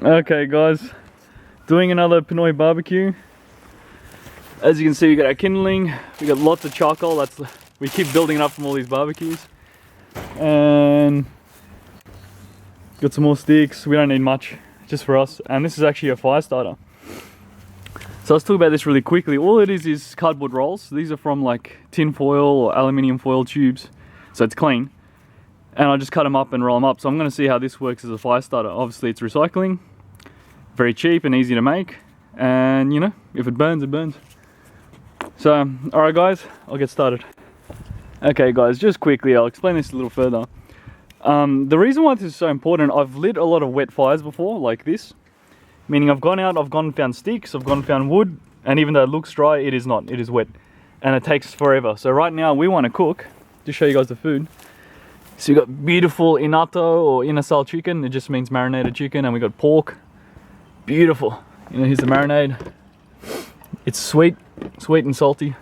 Okay guys, doing another Pinoy barbecue. As you can see, we got our kindling, we got lots of charcoal. We keep building it up from all these barbecues. And got some more sticks. We don't need much, just for us. And this is actually a fire starter. So let's talk about this really quickly. All it is cardboard rolls. These are from like tin foil or aluminium foil tubes, so it's clean. And I just cut them up and roll them up. So I'm going to see how this works as a fire starter. Obviously it's recycling, very cheap and easy to make, and you know, if it burns, it burns. So alright guys, I'll get started. Okay guys, just quickly, I'll explain this a little further. The reason why this is so important, I've lit a lot of wet fires before, like this. Meaning I've gone out, I've gone and found sticks, I've gone and found wood, and even though it looks dry, it is not, it is wet. And it takes forever. So right now we want to cook, just show you guys the food. So we got beautiful inato or inasal chicken, it just means marinated chicken, and we got pork. Beautiful. You know, here's the marinade. It's sweet and salty.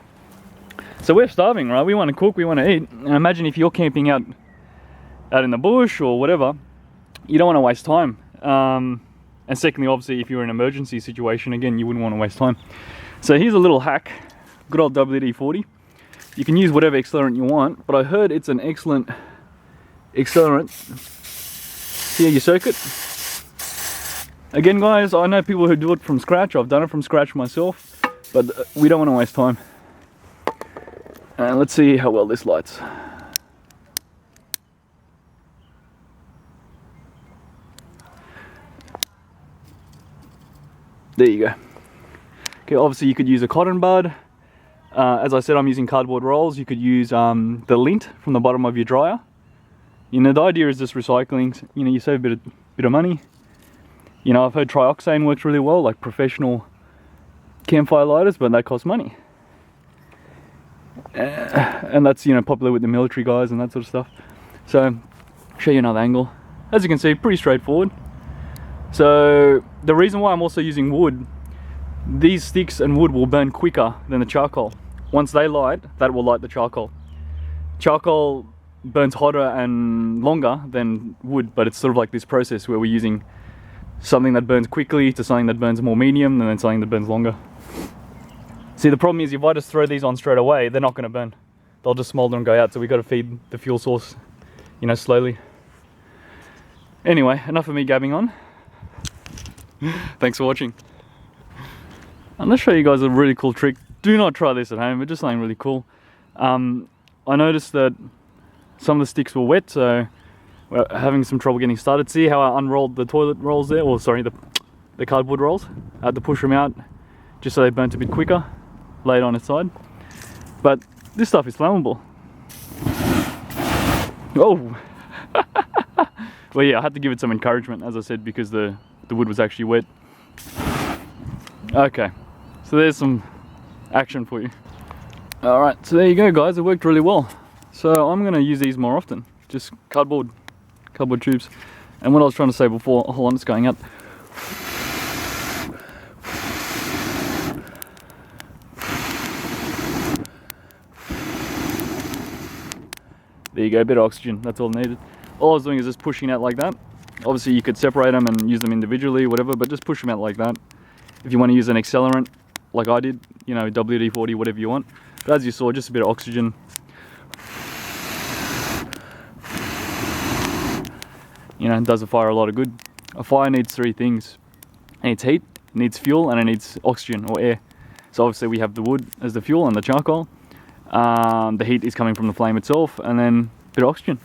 So we're starving, right? We want to cook, we want to eat. And imagine if you're camping out in the bush or whatever, you don't want to waste time. And secondly, obviously, if you're in an emergency situation, again, you wouldn't want to waste time. So here's a little hack, good old WD-40. You can use whatever accelerant you want, but I heard it's an excellent accelerant. Here you soak it. Again guys, I know people who do it from scratch. I've done it from scratch myself, but we don't want to waste time. And let's see how well this lights. There you go. Okay, obviously you could use a cotton bud. As I said, I'm using cardboard rolls. You could use the lint from the bottom of your dryer. You know, the idea is just recycling. You know, you save a bit of money. You know, I've heard trioxane works really well, like professional campfire lighters, but that costs money. And that's, you know, popular with the military guys and that sort of stuff. So, I'll show you another angle. As you can see, pretty straightforward. So, the reason why I'm also using wood, these sticks and wood will burn quicker than the charcoal. Once they light, that will light the charcoal. Charcoal burns hotter and longer than wood, but it's sort of like this process where we're using something that burns quickly to something that burns more medium and then something that burns longer. See, the problem is if I just throw these on straight away, they're not going to burn. They'll just smolder and go out, so we've got to feed the fuel source, you know, slowly. Anyway, enough of me gabbing on. Thanks for watching. And let's show you guys a really cool trick. Do not try this at home, but just something really cool. I noticed that some of the sticks were wet, so we're having some trouble getting started. See how I unrolled the toilet rolls there, or sorry, the cardboard rolls? I had to push them out just so they burnt a bit quicker, lay it on its side. But this stuff is flammable. Oh! Well yeah, I had to give it some encouragement, as I said, because the wood was actually wet. Okay, so there's some action for you. Alright, so there you go guys, it worked really well. So I'm going to use these more often, just cardboard tubes. And what I was trying to say before, hold on, it's going up. There you go, a bit of oxygen, that's all needed. All I was doing is just pushing out like that. Obviously you could separate them and use them individually, whatever, but just push them out like that. If you want to use an accelerant, like I did, you know, WD-40, whatever you want. But as you saw, just a bit of oxygen. You know, it does a fire a lot of good. A fire needs three things. It needs heat, it needs fuel, and it needs oxygen or air. So obviously we have the wood as the fuel and the charcoal. The heat is coming from the flame itself, and then a bit of oxygen.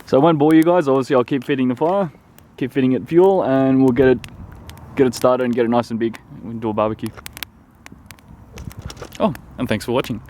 So I won't bore you guys. Obviously I'll keep feeding the fire, keep feeding it fuel, and we'll get it started and get it nice and big. We'll do a barbecue. Oh, and thanks for watching.